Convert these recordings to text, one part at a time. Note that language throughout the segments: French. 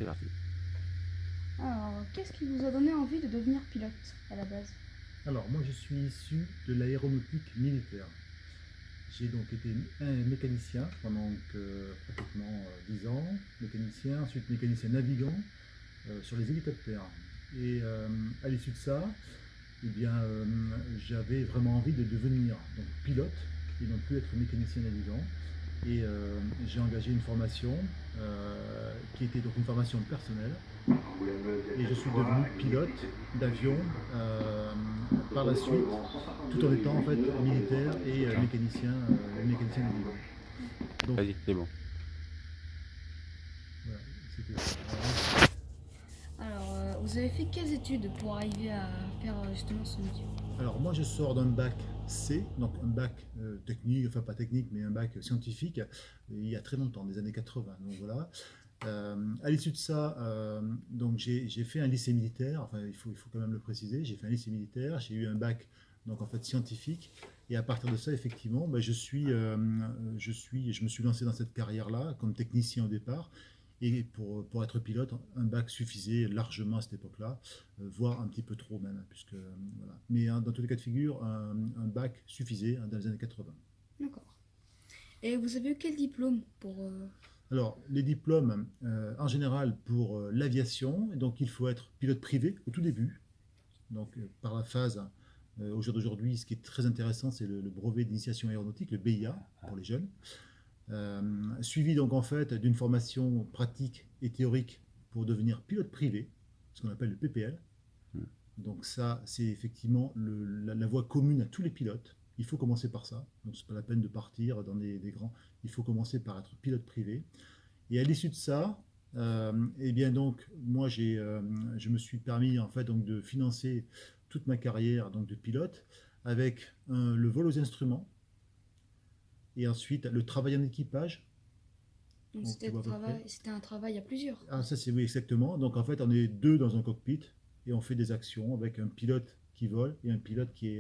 C'est parti. Alors, qu'est-ce qui vous a donné envie de devenir pilote à la base? Alors, moi, je suis issu de l'aéronautique militaire. J'ai donc été un mécanicien pendant pratiquement 10 ans, mécanicien, ensuite mécanicien navigant sur les hélicoptères. Et à l'issue de ça, eh bien, j'avais vraiment envie de devenir donc, pilote et non plus être mécanicien navigant. Et j'ai engagé une formation qui était donc une formation personnelle. Et je suis devenu pilote d'avion par la suite, tout en étant en fait militaire et mécanicien navigant. Donc, Vas-y, c'est bon. voilà, c'était ça. Alors, vous avez fait quelles études pour arriver à faire justement ce métier? Alors moi je sors d'un bac C, donc un bac technique, enfin pas technique, mais un bac scientifique, il y a très longtemps, des années 80. Donc voilà. À l'issue de ça, donc j'ai fait un lycée militaire, enfin il faut quand même le préciser, j'ai fait un lycée militaire, j'ai eu un bac donc en fait scientifique, et à partir de ça, effectivement, ben, je me suis lancé dans cette carrière-là comme technicien au départ, et pour être pilote, un bac suffisait largement à cette époque-là, voire un petit peu trop même, puisque voilà. Mais hein, dans tous les cas de figure, un bac suffisait hein, dans les années 80. D'accord. Et vous avez eu quel diplôme pour... Alors, les diplômes, en général, pour l'aviation, donc il faut être pilote privé au tout début. Donc, par la phase, au jour d'aujourd'hui, ce qui est très intéressant, c'est le brevet d'initiation aéronautique, le BIA, pour les jeunes. Suivi donc en fait d'une formation pratique et théorique pour devenir pilote privé, ce qu'on appelle le PPL. Donc ça, c'est effectivement la voie commune à tous les pilotes. Il faut commencer par ça. Donc c'est pas la peine de partir dans des grands. Il faut commencer par être pilote privé. Et à l'issue de ça, eh bien donc moi je me suis permis en fait donc de financer toute ma carrière donc de pilote avec le vol aux instruments et ensuite le travail en équipage. Donc Donc, tu vois à peu près. c'était un travail à plusieurs, Ah, quoi. ça c'est oui, exactement. Donc en fait, on est deux dans un cockpit et on fait des actions avec un pilote qui vole et un pilote qui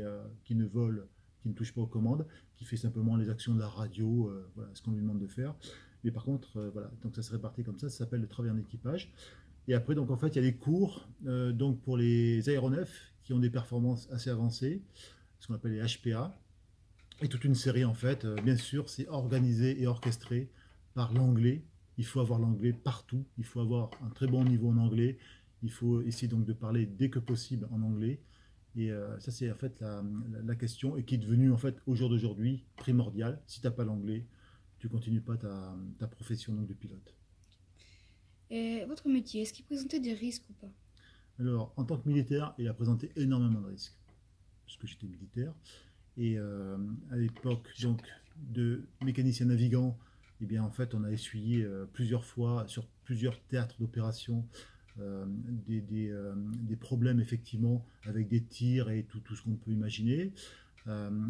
ne vole, qui ne touche pas aux commandes, qui fait simplement les actions de la radio, voilà, ce qu'on lui demande de faire. Mais par contre, voilà, donc ça se répartit comme ça s'appelle le travail en équipage. Et après, donc en fait, il y a des cours donc pour les aéronefs qui ont des performances assez avancées, ce qu'on appelle les HPA, et toute une série en fait. Bien sûr, c'est organisé et orchestré par l'anglais. Il faut avoir l'anglais partout. Il faut avoir un très bon niveau en anglais. Il faut essayer donc de parler dès que possible en anglais. Et ça, c'est en fait la question et qui est devenue en fait au jour d'aujourd'hui primordiale. Si tu n'as pas l'anglais, tu continues pas ta profession donc, de pilote. Et votre métier, est-ce qu'il présentait des risques ou pas? Alors, en tant que militaire, il a présenté énormément de risques, puisque j'étais militaire. Et à l'époque donc de mécanicien navigant, eh bien, en fait, on a essuyé plusieurs fois sur plusieurs théâtres d'opération des problèmes effectivement avec des tirs et tout ce qu'on peut imaginer.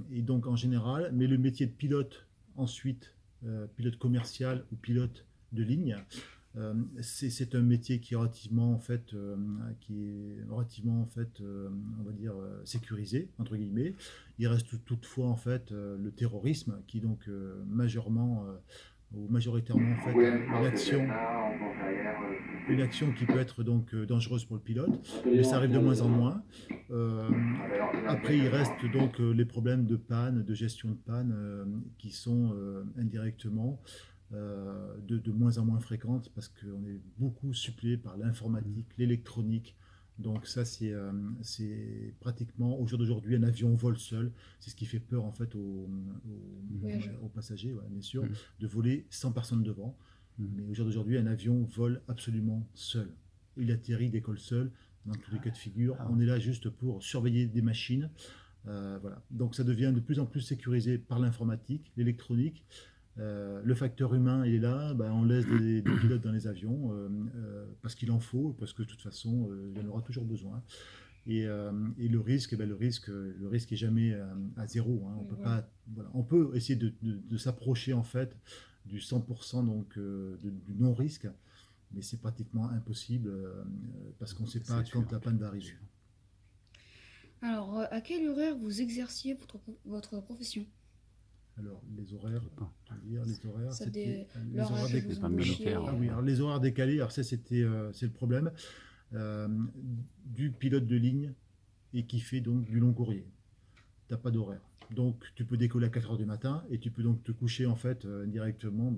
Et donc en général, mais le métier de pilote ensuite, pilote commercial ou pilote de ligne, c'est un métier qui est relativement on va dire sécurisé entre guillemets. Il reste toutefois en fait le terrorisme qui donc ou majoritairement en fait une action qui peut être donc dangereuse pour le pilote, mais ça arrive de moins en moins. Euh, Après, il reste donc les problèmes de panne, de gestion de panne, qui sont indirectement de moins en moins fréquentes parce qu'on est beaucoup suppléé par l'informatique, l'électronique. Donc ça, c'est pratiquement, au jour d'aujourd'hui, un avion vole seul. C'est ce qui fait peur en fait aux passagers, ouais, bien sûr, de voler sans personne devant. Mais au jour d'aujourd'hui, un avion vole absolument seul. Il atterrit, décolle seul. Dans tous les cas de figure, on est là juste pour surveiller des machines. Voilà. Donc ça devient de plus en plus sécurisé par l'informatique, l'électronique. Le facteur humain, il est là, ben, on laisse des pilotes dans les avions parce qu'il en faut, parce que de toute façon, il y en aura toujours besoin. Et le risque est jamais à zéro. Hein. On peut pas, voilà. On peut essayer de s'approcher en fait du 100% donc du non-risque, mais c'est pratiquement impossible parce qu'on ne sait pas quand la panne va arriver. Alors, à quel horaire vous exerciez votre profession? Alors, les horaires, je veux dire, les horaires, Ça c'était les l'heure à horaires laquelle décalés. vous pas embauchiez, militaire, Ah oui, alors les horaires décalés, alors ça c'était c'est le problème euh, du pilote de ligne et qui fait donc du long courrier. T'as pas d'horaire. Donc tu peux décoller à 4 heures du matin et tu peux donc te coucher en fait directement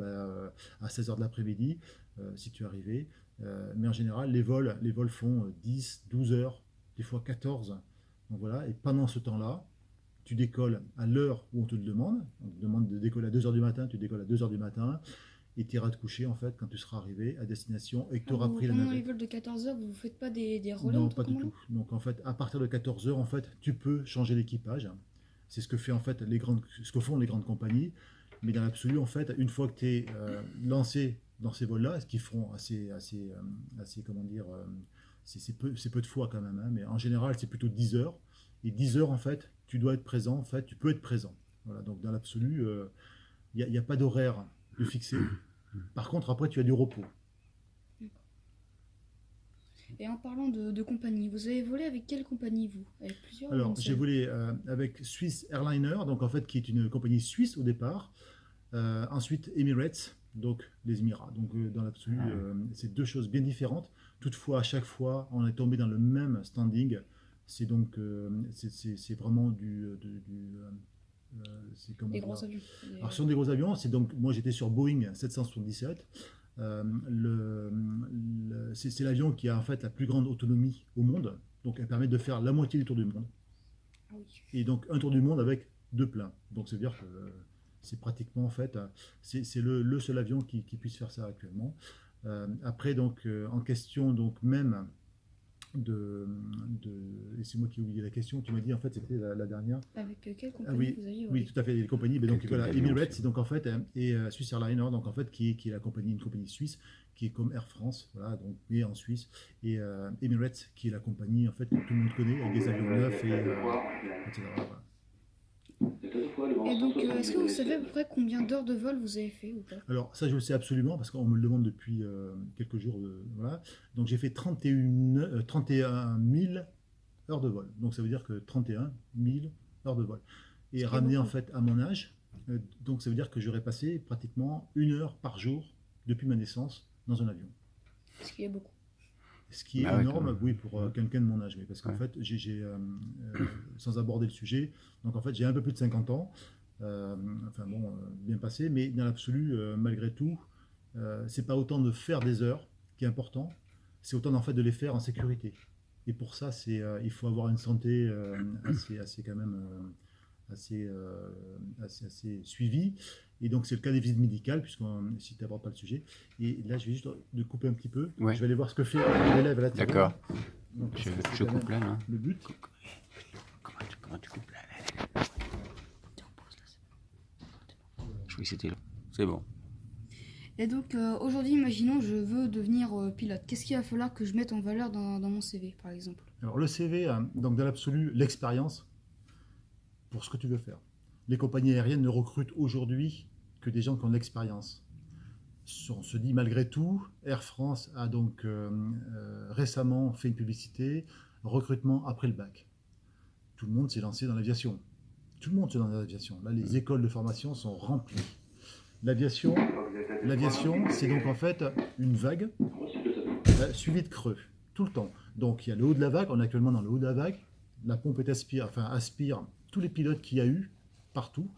à 16 heures de l'après-midi si tu es arrivé. Mais en général, les vols font 10, 12 heures, des fois 14. Donc voilà, et pendant ce temps-là, tu décolles à l'heure où on te le demande. On te demande de décoller à 2 heures du matin, tu décolles à 2 heures du matin et tu iras te coucher en fait quand tu seras arrivé à destination et que tu auras pris la pendant les navette. vols de 14 heures, vous ne faites pas des relais Non, entre pas du commandants? tout. Donc en fait, à partir de 14 heures, en fait, tu peux changer l'équipage. C'est ce que fait en fait ce que font les grandes compagnies. Mais dans l'absolu, en fait, une fois que tu es lancé dans ces vols-là, ce qu'ils feront assez, comment dire, c'est peu de fois quand même, hein, mais en général, c'est plutôt 10 heures. Et 10 heures, en fait, tu dois être présent, en fait, tu peux être présent. Voilà, donc dans l'absolu, il n'y a pas d'horaire de fixé. Par contre, après, tu as du repos. Et en parlant de compagnie, vous avez volé avec quelle compagnie, vous? Avec plusieurs ou Alors, une j'ai seule? volé avec Swiss Airliner, donc en fait, qui est une compagnie suisse au départ. Ensuite, Emirates, donc les Émirats. Donc, dans l'absolu, c'est deux choses bien différentes. Toutefois, à chaque fois, on est tombé dans le même standing. C'est donc, c'est vraiment c'est comment Des dire. gros avions. Alors, sur des gros avions, c'est donc, moi j'étais sur Boeing 777. C'est l'avion qui a en fait la plus grande autonomie au monde. Donc, elle permet de faire la moitié du tour du monde. Ah oui. Et donc, un tour du monde avec deux pleins. Donc, ça veut dire que c'est pratiquement en fait, c'est le seul avion qui puisse faire ça actuellement. Après, donc, en question, donc même et c'est moi qui ai oublié la question, tu m'as dit en fait, c'était la dernière. Avec quelle Ah compagnie oui, vous aviez oui, volé? tout à fait, les compagnies. Mais donc Quelques voilà, avions Emirates, aussi. c'est donc en fait, et Swiss Airliner, donc en fait, qui est une compagnie suisse, qui est comme Air France, voilà, donc mais en Suisse, et Emirates, qui est la compagnie en fait que tout le monde connaît, avec des avions neufs etc. Voilà. Et donc, est-ce que vous savez à peu près combien d'heures de vol vous avez fait ou pas? Alors ça, je le sais absolument parce qu'on me le demande depuis quelques jours. Voilà. Donc j'ai fait 31 000 heures de vol. Donc ça veut dire que 31 000 heures de vol. Ce Et qui est ramené en beaucoup. fait à mon âge, donc ça veut dire que j'aurais passé pratiquement 1 heure par jour depuis ma naissance dans un avion. Ce qui est beaucoup. Ce qui est Bah ouais, quand énorme, même. oui, pour quelqu'un de mon âge, oui, parce qu'en Ouais. fait, sans aborder le sujet, donc en fait, j'ai un peu plus de 50 ans, enfin bon, bien passé, mais dans l'absolu, malgré tout, c'est pas autant de faire des heures qui est important, c'est autant en fait de les faire en sécurité. Et pour ça, il faut avoir une santé assez quand même assez suivie. Et donc, c'est le cas des visites médicales, si tu n'abordes pas le sujet. Et là, je vais juste de couper un petit peu. Ouais. Je vais aller voir ce que fait l'élève à la télé. D'accord. Donc, Je, parce que c'est je quand coupe même là, là. le but. Comment tu coupes là, Je croyais que c'était là. C'est bon. Et donc, aujourd'hui, imaginons, je veux devenir pilote. Qu'est-ce qu'il va falloir que je mette en valeur dans mon CV, par exemple? Alors, le CV, donc dans l'absolu, l'expérience pour ce que tu veux faire. Les compagnies aériennes ne recrutent aujourd'hui que des gens qui ont de l'expérience. On se dit malgré tout, Air France a donc récemment fait une publicité, recrutement après le bac. Tout le monde s'est lancé dans l'aviation. Tout le monde se lance dans l'aviation. Là, les écoles de formation sont remplies. L'aviation, c'est donc en fait une vague suivie de creux, tout le temps. Donc il y a le haut de la vague, on est actuellement dans le haut de la vague, la pompe aspire tous les pilotes qu'il y a eu partout.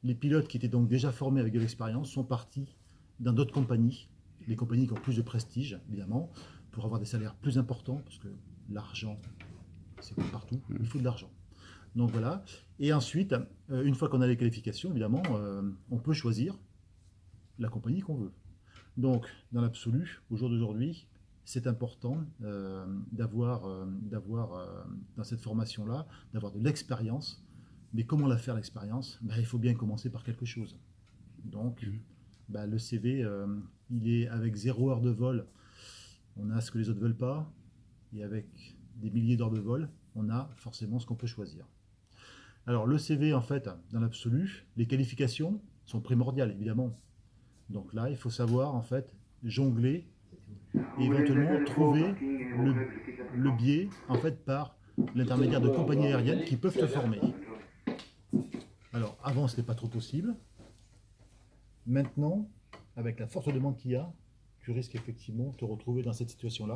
Les pilotes qui étaient donc déjà formés avec de l'expérience sont partis dans d'autres compagnies, les compagnies qui ont plus de prestige, évidemment, pour avoir des salaires plus importants, parce que l'argent, c'est comme partout, il faut de l'argent. Donc voilà. Et ensuite, une fois qu'on a les qualifications, évidemment, on peut choisir la compagnie qu'on veut. Donc, dans l'absolu, au jour d'aujourd'hui, c'est important d'avoir dans cette formation-là, d'avoir de l'expérience. Mais comment la faire, l'expérience? Il faut bien commencer par quelque chose. Donc, le CV, il est avec 0 heure de vol, on a ce que les autres ne veulent pas, et avec des milliers d'heures de vol, on a forcément ce qu'on peut choisir. Alors, le CV, en fait, dans l'absolu, les qualifications sont primordiales, évidemment. Donc là, il faut savoir, en fait, jongler et éventuellement trouver le biais, en fait, par l'intermédiaire de compagnies aériennes qui peuvent te former. Alors, avant, ce n'était pas trop possible. Maintenant, avec la forte demande qu'il y a, tu risques effectivement de te retrouver dans cette situation-là.